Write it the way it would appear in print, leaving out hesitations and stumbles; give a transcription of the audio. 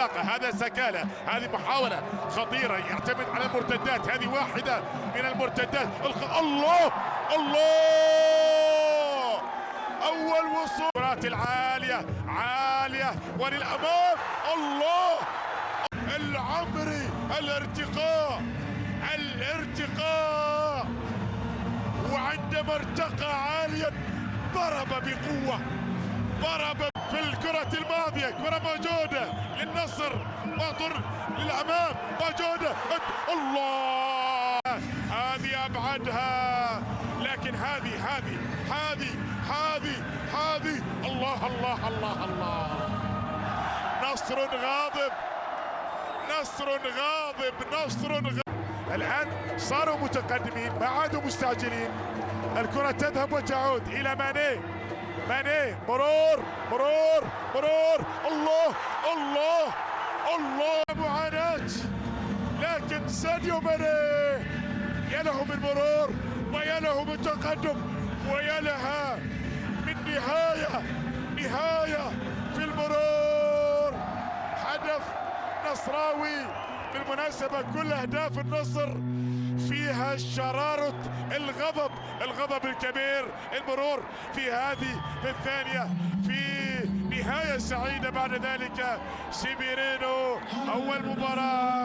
انطلاقه، هذا سكالة، هذه محاولة خطيرة يعتمد على المرتدات، هذه واحدة من المرتدات. الله الله، أول وصول الكرات العالية عالية وللأمام. الله العمري، الارتقاء وعندما ارتقى عاليا ضرب بقوة، ضرب في الكرة الماضية، كرة موجودة للنصر، وطر للأمام موجودة. الله، هذه أبعدها، لكن هذه الله الله الله الله. نصر غاضب، نصر غاضب، نصر غاضب. الآن صاروا متقدمين، ما عادوا مستعجلين. الكرة تذهب وتعود إلى ماني، مرور. الله الله الله، معاناة، لكن ساديو ماني يا له من مرور ويا له من تقدم ويا لها من نهاية في المرور. هدف نصراوي. بالمناسبة كل أهداف النصر فيها شرارة الغضب الكبير. المرور في هذه الثانية في نهاية سعيدة. بعد ذلك سيبيرينو أول مباراة